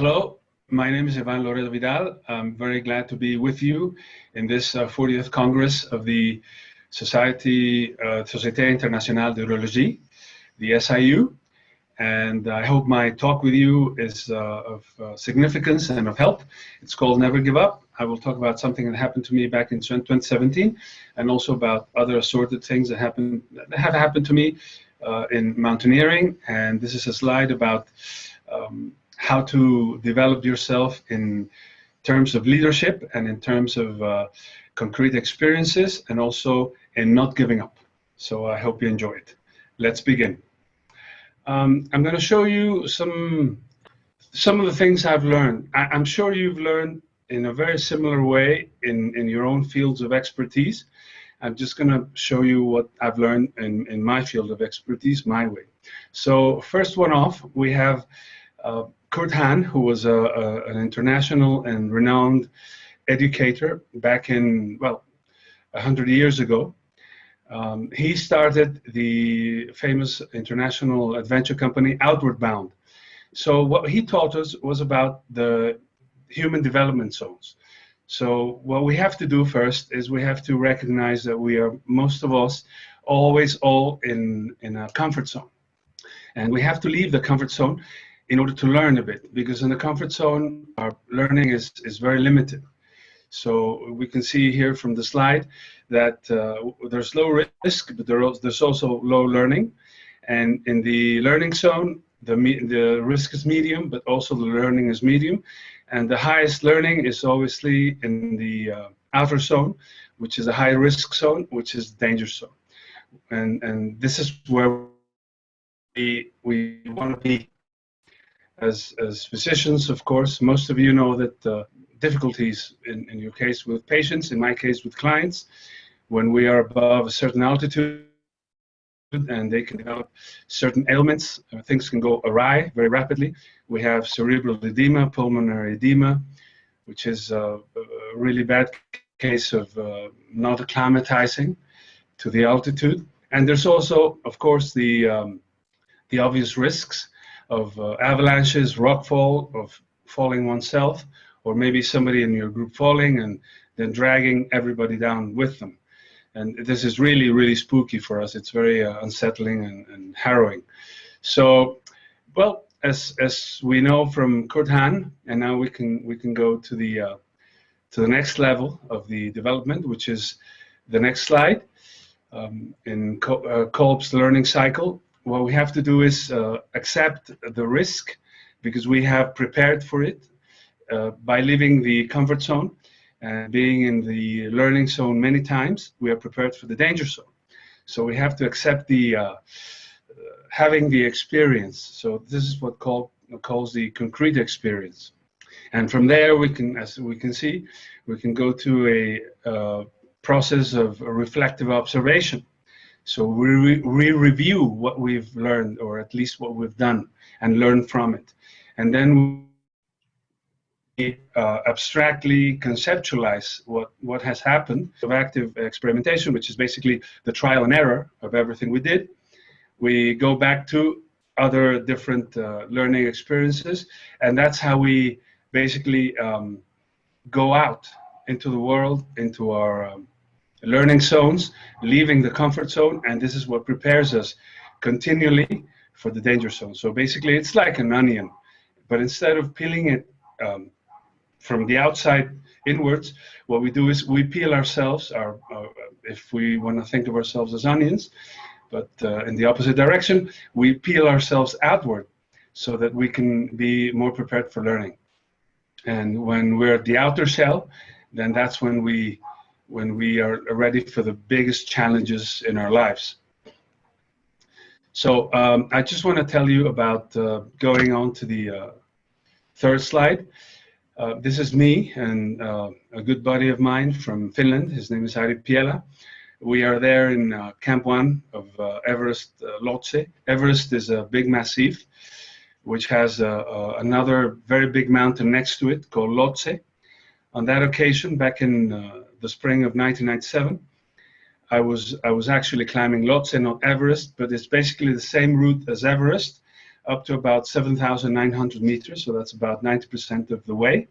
Hello, my name is IvanLoredo SIU. I'm very glad to be with you in this 40th Congress of the Société Internationale d'Urologie, the SIU, and I hope my talk with you is of significance and of help. It's called Never Give Up. I will talk about something that happened to me back in 2017 and also about other assorted things that have happened to me in mountaineering, and this is a slide about how to develop yourself in terms of leadership and in terms of concrete experiences, and also in not giving up. So I hope you enjoy it. Let's begin. I'm going to show you some of the things I've learned. I'm sure you've learned in a very similar way in your own fields of expertise. I'm just going to show you what I've learned in my field of expertise, my way. So first one off, we have Kurt Hahn, who was an international and renowned educator back in, well, 100 years ago. He started the famous international adventure company Outward Bound. So what he taught us was about the human development zones. So what we have to do first is we have to recognize that we are, most of us, always all in a comfort zone. And we have to leave the comfort zone in order to learn a bit, because in the comfort zone, our learning is very limited. So we can see here from the slide that there's low risk, but there's also low learning. And in the learning zone, the risk is medium, but also the learning is medium. And the highest learning is obviously in the outer zone, which is a high risk zone, which is the danger zone. And this is where we want to be. As physicians, of course, most of you know that difficulties in your case with patients, in my case with clients, when we are above a certain altitude and they can develop certain ailments, things can go awry very rapidly. We have cerebral edema, pulmonary edema, which is a really bad case of not acclimatizing to the altitude. And there's also, of course, the obvious risks of avalanches, rockfall, of falling oneself, or maybe somebody in your group falling and then dragging everybody down with them. And this is really, really spooky for us. It's very unsettling and harrowing. So, well, as we know from Kurt Hahn, and now we can go to the next level of the development, which is the next slide. In Kolb's learning cycle, what we have to do is accept the risk, because we have prepared for it by leaving the comfort zone and being in the learning zone many times. We are prepared for the danger zone. So we have to accept the having the experience. So this is what calls the concrete experience. And from there we can, as we can see, we can go to a process of reflective observation. So we review what we've learned, or at least what we've done, and learn from it. And then we abstractly conceptualize what has happened. Of active experimentation, which is basically the trial and error of everything we did. We go back to other different learning experiences, and that's how we basically go out into the world, into our learning zones, leaving the comfort zone, and this is what prepares us continually for the danger zone. So basically it's like an onion, but instead of peeling it from the outside inwards, what we do is we peel ourselves, if we want to think of ourselves as onions, but in the opposite direction, we peel ourselves outward so that we can be more prepared for learning. And when we're at the outer shell, then that's when we are ready for the biggest challenges in our lives. So I just want to tell you about going on to the third slide. This is me and a good buddy of mine from Finland. His name is Ari Piela. We are there in Camp 1 of Everest Lhotse. Everest is a big massif which has another very big mountain next to it called Lhotse. On that occasion, back in the spring of 1997, I was actually climbing Lhotse, not Everest, but it's basically the same route as Everest, up to about 7,900 meters, so that's about 90% of the way.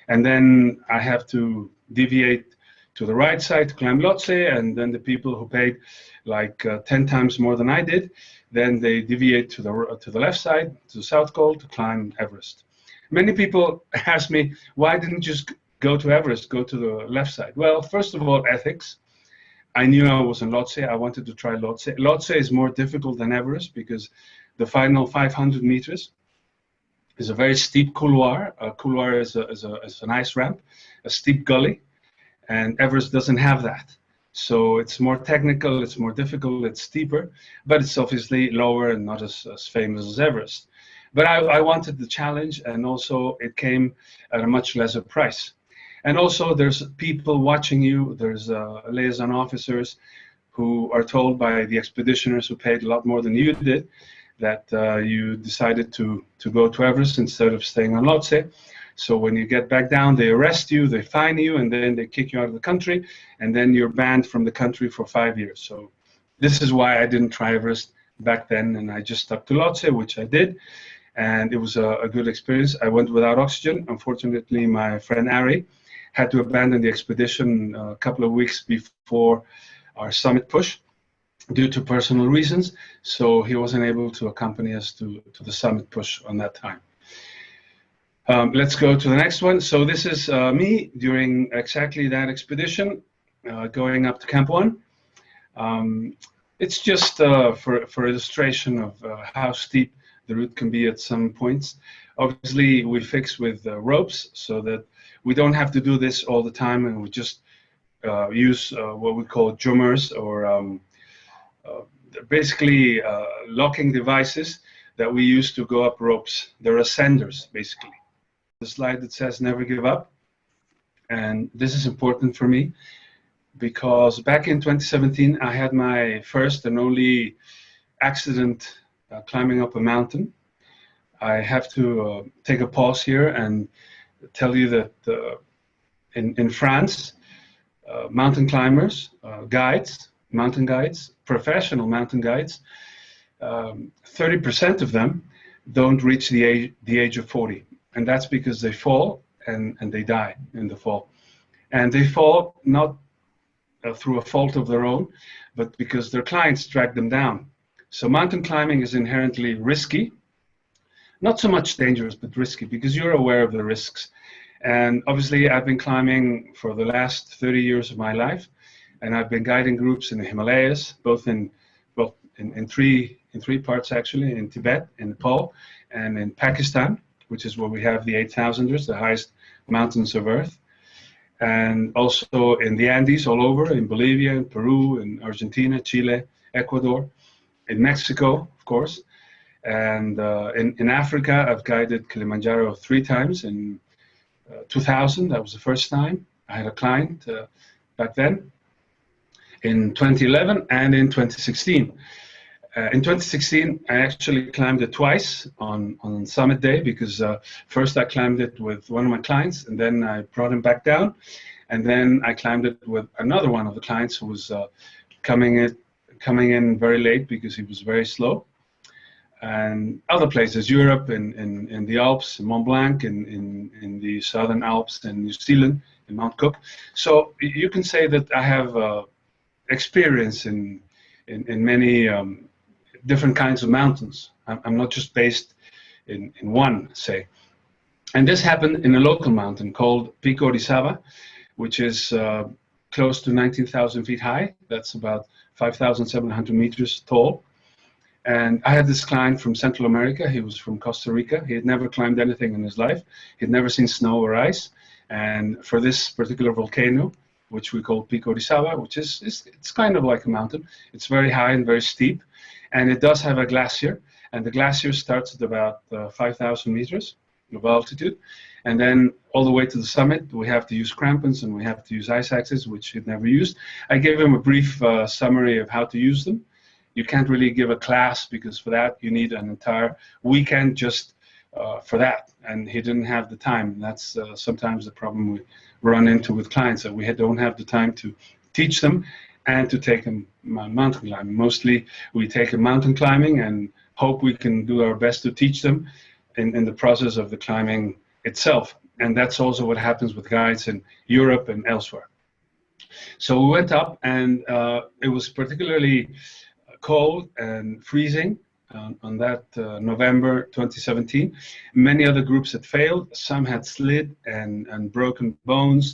And then I have to deviate to the right side to climb Lhotse, and then the people who paid like 10 times more than I did, then they deviate to the left side, to the South Col, to climb Everest. Many people ask me, why didn't you just go to Everest, go to the left side? Well, first of all, ethics. I knew I was in Lhotse. I wanted to try Lhotse. Lhotse is more difficult than Everest because the final 500 meters is a very steep couloir. A couloir is an ice ramp, a steep gully, and Everest doesn't have that. So it's more technical, it's more difficult, it's steeper, but it's obviously lower and not as famous as Everest. But I wanted the challenge, and also it came at a much lesser price. And also there's people watching you, there's liaison officers who are told by the expeditioners who paid a lot more than you did that you decided to go to Everest instead of staying on Lhotse. So when you get back down, they arrest you, they fine you, and then they kick you out of the country, and then you're banned from the country for 5 years. So this is why I didn't try Everest back then, and I just stuck to Lhotse, which I did, and it was a good experience. I went without oxygen. Unfortunately, my friend Ari had to abandon the expedition a couple of weeks before our summit push due to personal reasons, so he wasn't able to accompany us to the summit push on that time. Let's go to the next one. So this is me during exactly that expedition, going up to Camp 1. It's just for illustration of how steep the route can be at some points. Obviously, we fix with ropes so that we don't have to do this all the time, and we just use what we call jummers, or basically locking devices that we use to go up ropes. They're ascenders, basically. The slide that says never give up, and this is important for me because back in 2017 I had my first and only accident climbing up a mountain. I have to take a pause here and tell you that in France, mountain climbers, mountain guides, professional mountain guides, 30% of them don't reach the age of 40. And that's because they fall and they die in the fall. And they fall not through a fault of their own, but because their clients drag them down. So mountain climbing is inherently risky, not so much dangerous, but risky because you're aware of the risks. And obviously I've been climbing for the last 30 years of my life, and I've been guiding groups in the Himalayas, both in three parts actually, in Tibet, in Nepal, and in Pakistan, which is where we have the 8,000ers, the highest mountains of Earth, and also in the Andes all over, in Bolivia, in Peru, in Argentina, Chile, Ecuador, in Mexico, of course, and in Africa, I've guided Kilimanjaro 3 times. In 2000, that was the first time. I had a client back then, in 2011 and in 2016. In 2016, I actually climbed it twice on summit day because first I climbed it with one of my clients, and then I brought him back down, and then I climbed it with another one of the clients who was coming in very late because he was very slow. And other places, Europe, in the Alps, in Mont Blanc, in the Southern Alps, in New Zealand, in Mount Cook. So you can say that I have experience in many different kinds of mountains. I'm not just based in one, say. And this happened in a local mountain called Pico Orizaba, which is close to 19,000 feet high. That's about 5,700 meters tall. And I had this client from Central America. He was from Costa Rica. He had never climbed anything in his life. He'd never seen snow or ice. And for this particular volcano, which we call Pico Orizaba, which is it's kind of like a mountain. It's very high and very steep. And it does have a glacier. And the glacier starts at about 5,000 meters of altitude. And then all the way to the summit, we have to use crampons and we have to use ice axes, which he'd never used. I gave him a brief summary of how to use them. You can't really give a class because for that you need an entire weekend just for that, and he didn't have the time. That's sometimes the problem we run into with clients, that we don't have the time to teach them and to take them mountain climbing. Mostly we take them mountain climbing and hope we can do our best to teach them in the process of the climbing itself. And that's also what happens with guides in Europe and elsewhere. So we went up, and it was particularly cold and freezing on that November 2017. Many other groups had failed. Some had slid and broken bones.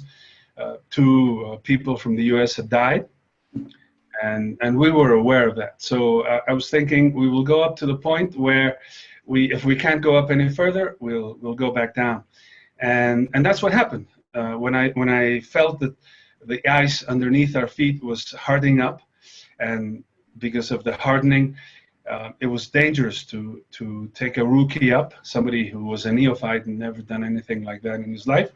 Two people from the US had died, and we were aware of that. So I was thinking we will go up to the point where if we can't go up any further, we'll go back down. And that's what happened. When I felt that the ice underneath our feet was hardening up, and because of the hardening, it was dangerous to take a rookie up, somebody who was a neophyte and never done anything like that in his life.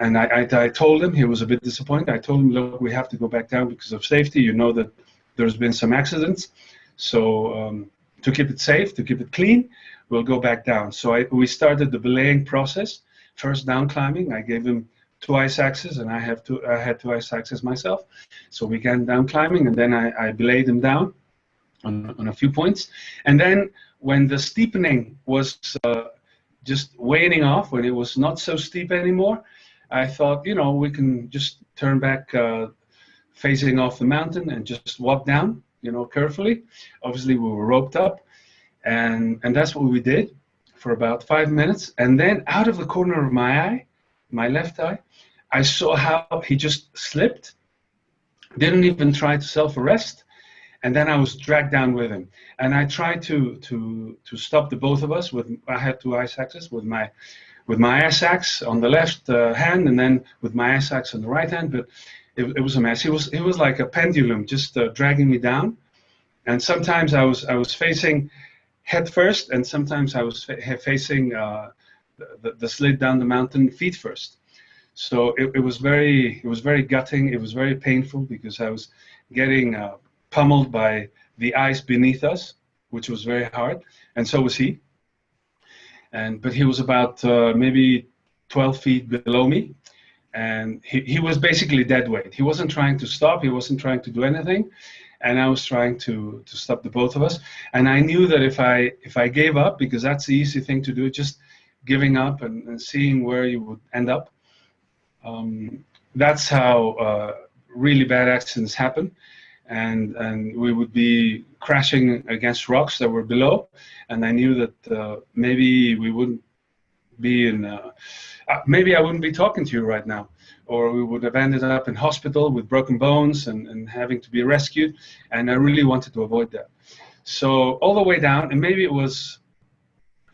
And I told him, he was a bit disappointed. I told him, look, we have to go back down because of safety. You know that there's been some accidents. So to keep it safe, to keep it clean, we'll go back down. So we started the belaying process. First down climbing, I gave him 2 ice axes, and I had 2 ice axes myself. So we began down climbing, and then I belayed him down on a few points. And then when the steepening was just waning off, when it was not so steep anymore, I thought, you know, we can just turn back facing off the mountain and just walk down, you know, carefully. Obviously, we were roped up, and that's what we did for about 5 minutes. And then out of the corner of my eye, my left eye, I saw how he just slipped, didn't even try to self-arrest, and then I was dragged down with him. And I tried to stop the both of us. I had 2 ice axes with my ice axe on the left hand, and then with my ice axe on the right hand. But it was a mess. He was like a pendulum, just dragging me down. And sometimes I was facing head first, and sometimes I was facing the slid down the mountain feet first. So it was very gutting. It was very painful because I was getting pummeled by the ice beneath us, which was very hard, and so was he. But he was about maybe 12 feet below me, and he was basically dead weight. He wasn't trying to stop. He wasn't trying to do anything, and I was trying to stop the both of us. And I knew that if I gave up, because that's the easy thing to do, just giving up and seeing where you would end up. That's how really bad accidents happen, and we would be crashing against rocks that were below. And I knew that maybe we wouldn't be in. Maybe I wouldn't be talking to you right now, or we would have ended up in hospital with broken bones and having to be rescued. And I really wanted to avoid that. So all the way down, and maybe it was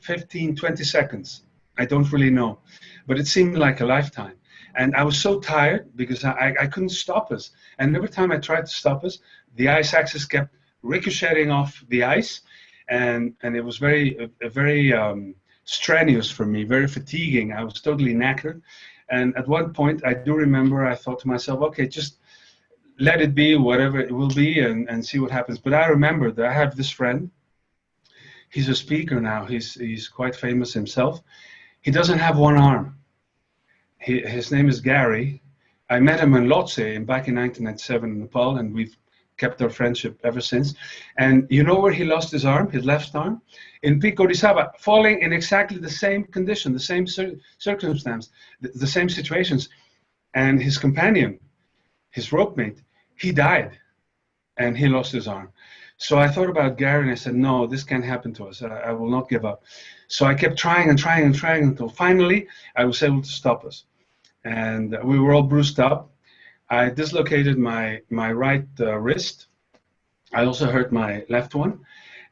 15, 20 seconds. I don't really know, but it seemed like a lifetime. And I was so tired because I couldn't stop us. And every time I tried to stop us, the ice axes kept ricocheting off the ice, and it was very strenuous for me, very fatiguing. I was totally knackered. And at one point, I do remember, I thought to myself, okay, just let it be whatever it will be, and see what happens. But I remember that I have this friend. He's a speaker now. He's quite famous himself. He doesn't have one arm. His name is Gary. I met him in Lhotse back in 1997 in Nepal, and we've kept our friendship ever since. And you know where he lost his arm, his left arm? In Pico di Saba, falling in exactly the same condition, the same circumstance, the same situations. And his companion, his rope mate, he died, and he lost his arm. So I thought about Gary, and I said, no, this can't happen to us. I will not give up. So I kept trying and trying and trying until finally I was able to stop us. And we were all bruised up. I dislocated my right wrist. I also hurt my left one.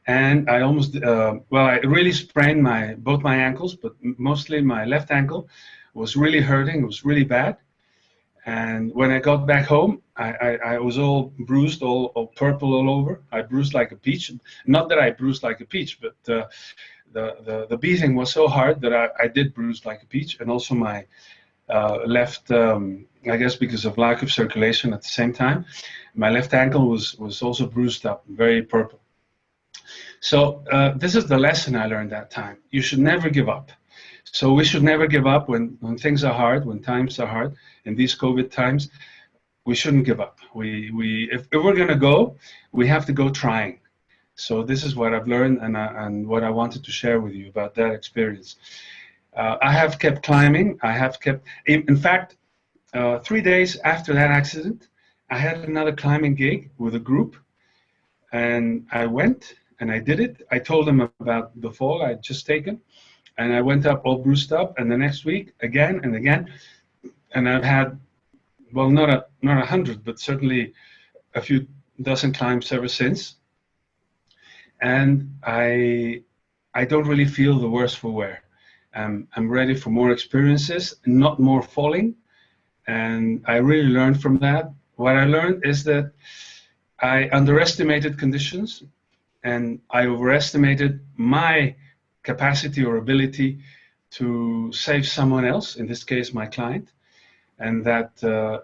And I almost, I really sprained both my ankles, but mostly my left ankle was really hurting. It was really bad. And when I got back home, I was all bruised, all purple all over. I bruised like a peach. Not that I bruised like a peach, but the beating was so hard that I did bruise like a peach. And also my left, I guess because of lack of circulation at the same time, my left ankle was also bruised up, very purple. So this is the lesson I learned that time. You should never give up. So we should never give up when things are hard, when times are hard. In these COVID times, we shouldn't give up. If we're going to go, we have to go trying. So this is what I've learned, and what I wanted to share with you about that experience. I have kept climbing. I have kept, in fact, 3 days after that accident, I had another climbing gig with a group, and I went and I did it. I told them about the fall I'd just taken, and I went up all bruised up, and the next week again and again, and I've had, well, not 100, but certainly a few dozen climbs ever since, and I don't really feel the worse for wear. I'm ready for more experiences, not more falling, and I really learned from that. What I learned is that I underestimated conditions, and I overestimated my capacity or ability to save someone else, in this case my client, and that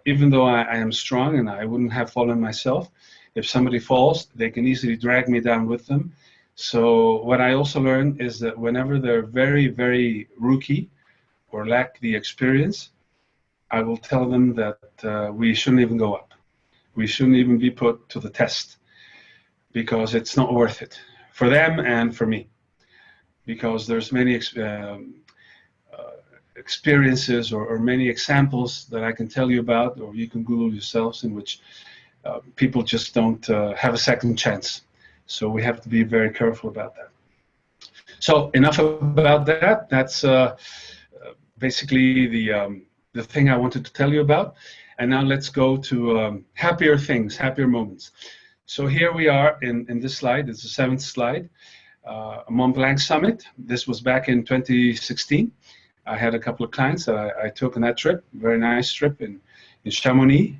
even though I am strong and I wouldn't have fallen myself, if somebody falls, they can easily drag me down with them. So what I also learned is that whenever they're very, very rookie or lack the experience, I will tell them that we shouldn't even go up. We shouldn't even be put to the test, because it's not worth it for them and for me, because there's many experiences or many examples that I can tell you about, or you can Google yourselves, in which people just don't have a second chance. So we have to be very careful about that. So enough about that. That's basically the thing I wanted to tell you about. And now let's go to happier things, happier moments. So here we are in this slide. It's the 7th slide, Mont Blanc summit. This was back in 2016. I had a couple of clients that I took on that trip, very nice trip in Chamonix,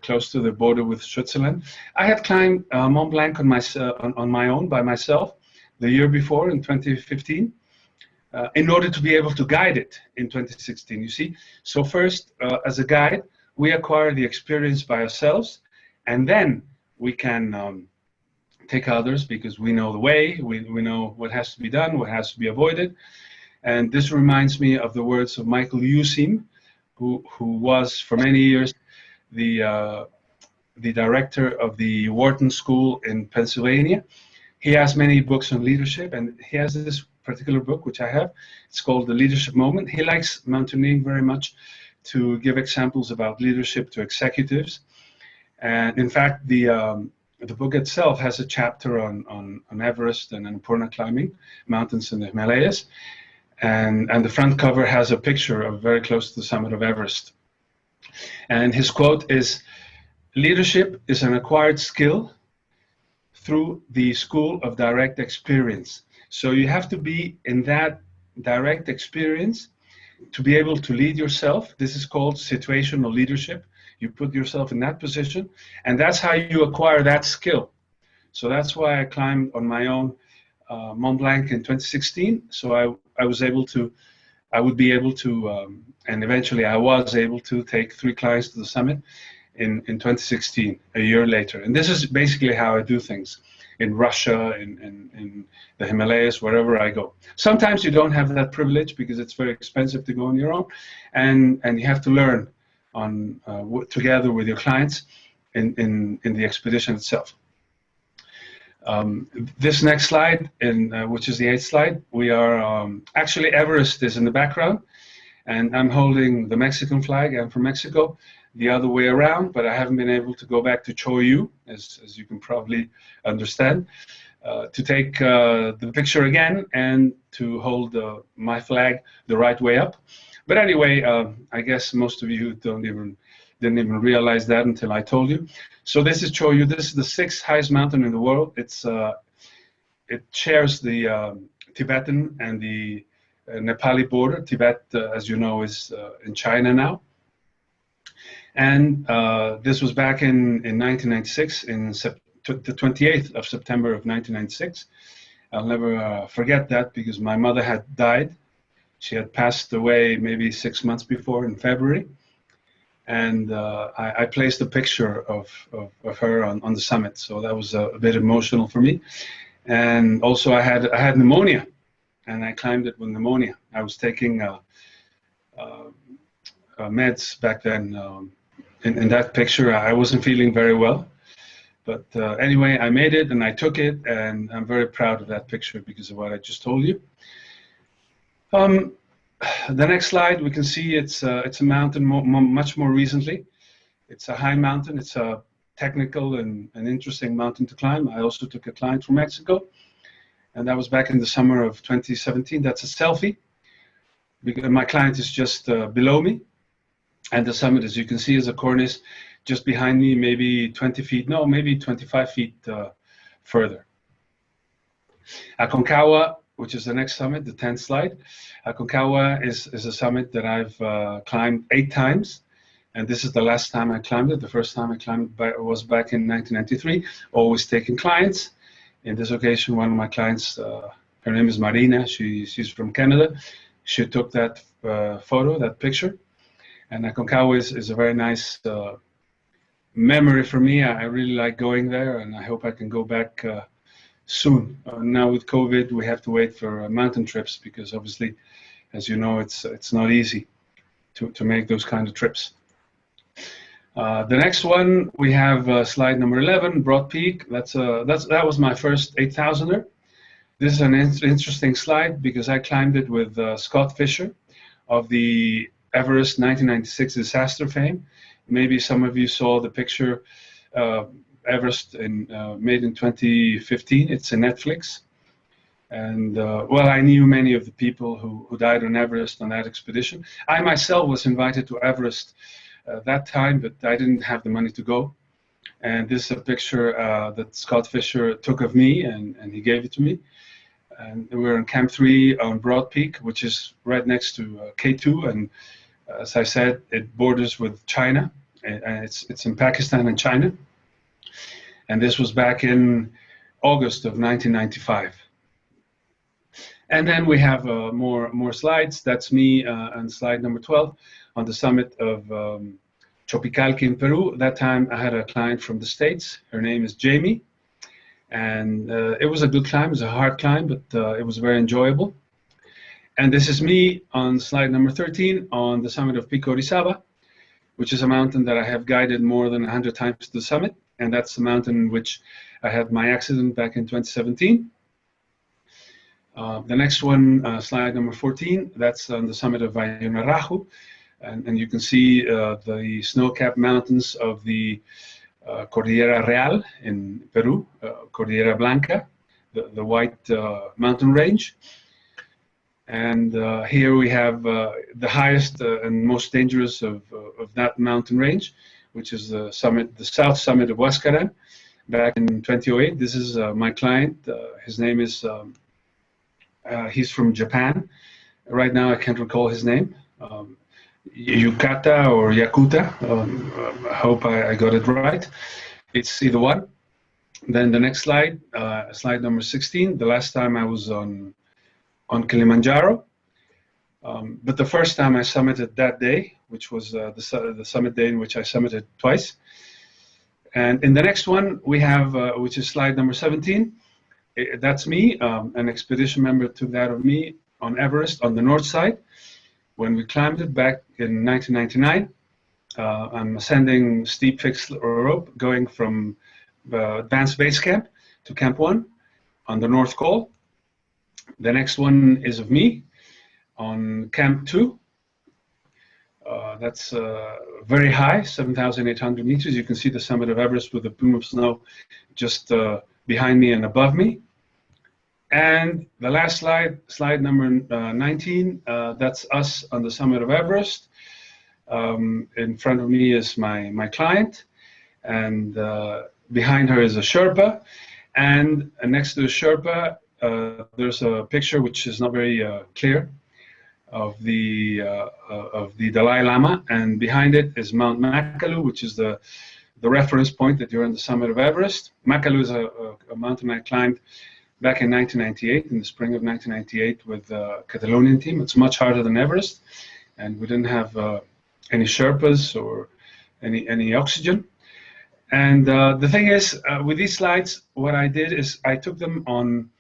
close to the border with Switzerland. I had climbed Mont Blanc on my own, by myself, the year before in 2015, in order to be able to guide it in 2016, you see. So first, as a guide, we acquire the experience by ourselves, and then we can take others, because we know the way, we know what has to be done, what has to be avoided. And this reminds me of the words of Michael Useem, who was for many years the director of the Wharton School in Pennsylvania. He has many books on leadership, and he has this particular book, which I have. It's called The Leadership Moment. He likes mountaineering very much, to give examples about leadership to executives. And in fact, the book itself has a chapter on Everest and Annapurna climbing, mountains in the Himalayas. And the front cover has a picture of very close to the summit of Everest. And his quote is, "Leadership is an acquired skill through the school of direct experience." So you have to be in that direct experience to be able to lead yourself. This is called situational leadership. You put yourself in that position, and that's how you acquire that skill. So that's why I climbed on my own Mont Blanc in 2016. So I was able to, I would be able to, and eventually I was able to take 3 clients to the summit in 2016, a year later. And this is basically how I do things in Russia, in the Himalayas, wherever I go. Sometimes you don't have that privilege because it's very expensive to go on your own, and you have to learn on together with your clients in the expedition itself. This next slide, which is the 8th slide, we are actually, Everest is in the background, and I'm holding the Mexican flag. I'm from Mexico, the other way around, but I haven't been able to go back to Choyu, as you can probably understand, to take the picture again and to hold my flag the right way up. But anyway, I guess most of you didn't even realize that until I told you. So this is Choyu. This is the 6th highest mountain in the world. It shares the Tibetan and the Nepali border. Tibet, as you know, is in China now. And this was back in 1996, in the 28th of September of 1996. I'll never forget that, because my mother had died. She had passed away maybe 6 months before, in February. And I placed a picture of her on the summit, so that was a bit emotional for me. And also I had pneumonia, and I climbed it with pneumonia. I was taking meds back then. In that picture, I wasn't feeling very well, But anyway, I made it and I took it, and I'm very proud of that picture because of what I just told you. The next slide, we can see it's a mountain much more recently. It's a high mountain. It's a technical and an interesting mountain to climb. I also took a client from Mexico, and that was back in the summer of 2017. That's a selfie. Because my client is just below me, and the summit, as you can see, is a cornice just behind me, maybe 20 feet, no, maybe 25 feet further. Aconcagua, which is the next summit, the 10th slide. Aconcagua is a summit that I've climbed 8 times. And this is the last time I climbed it. The first time I climbed it was back in 1993, always taking clients. In this occasion, one of my clients, her name is Marina, she's from Canada. She took that photo, that picture. And Aconcagua is a very nice memory for me. I really like going there, and I hope I can go back soon. Now with COVID, we have to wait for mountain trips because obviously, as you know, it's not easy to make those kind of trips. The next one, we have slide number 11, Broad Peak. That was my first 8,000er. This is an interesting slide because I climbed it with Scott Fisher of the Everest 1996 disaster fame. Maybe some of you saw the picture, Everest made in 2015. It's in Netflix. And well, I knew many of the people who died on Everest on that expedition. I myself was invited to Everest that time, but I didn't have the money to go. And this is a picture that Scott Fisher took of me, and he gave it to me. And we're in Camp 3 on Broad Peak, which is right next to K2. And as I said, it borders with China. And it's in Pakistan and China. And this was back in August of 1995. And then we have more slides. That's me on slide number 12 on the summit of Chopicalque in Peru. That time I had a client from the States. Her name is Jamie. And it was a good climb. It was a hard climb, but it was very enjoyable. And this is me on slide number 13 on the summit of Pico Orizaba, which is a mountain that I have guided more than 100 times to the summit. And that's the mountain in which I had my accident back in 2017. The next one, slide number 14, that's on the summit of Ayunaraju. And you can see the snow-capped mountains of the Cordillera Real in Peru, Cordillera Blanca, the white mountain range. And here we have the highest and most dangerous of that mountain range, which is the south summit of Huascarán, back in 2008. This is my client. His name is, he's from Japan. Right now I can't recall his name. Yukata or Yakuta. I hope I got it right. It's either one. Then the next slide, slide number 16. The last time I was on Kilimanjaro, but the first time I summited that day, which was the summit day in which I summited twice. And in the next one we have, which is slide number 17. That's me. An expedition member took that of me on Everest on the north side. When we climbed it back in 1999, I'm ascending steep fixed rope going from advanced base camp to Camp 1 on the North Col. The next one is of me on Camp 2. That's very high, 7,800 meters. You can see the summit of Everest with the plume of snow just behind me and above me. And the last slide, slide number 19, that's us on the summit of Everest. In front of me is my client, and behind her is a Sherpa. And next to the Sherpa, there's a picture which is not very clear of the Dalai Lama, and behind it is Mount Makalu, which is the reference point that you're on the summit of Everest. Makalu is a mountain I climbed back in 1998, in the spring of 1998, with the Catalonian team. It's much harder than Everest, and we didn't have any Sherpas or any oxygen. And the thing is, with these slides, what I did is I took them on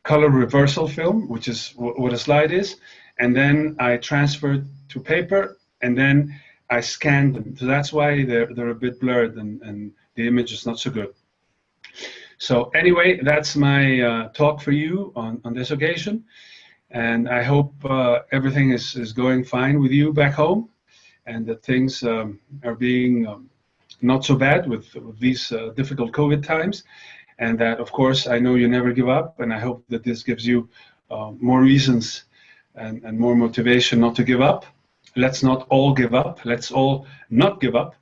color reversal film, which is what a slide is, and then I transferred to paper, and then I scanned them, so that's why they're a bit blurred and the image is not so good. So anyway, that's my talk for you on this occasion, and I hope everything is going fine with you back home, and that things are being not so bad with these difficult COVID times, and that, of course, I know you never give up, and I hope that this gives you more reasons and more motivation not to give up. Let's not all give up. Let's all not give up,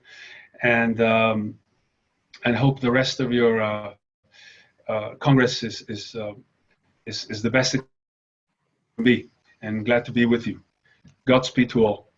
and hope the rest of your Congress is the best it can be. And glad to be with you. Godspeed to all.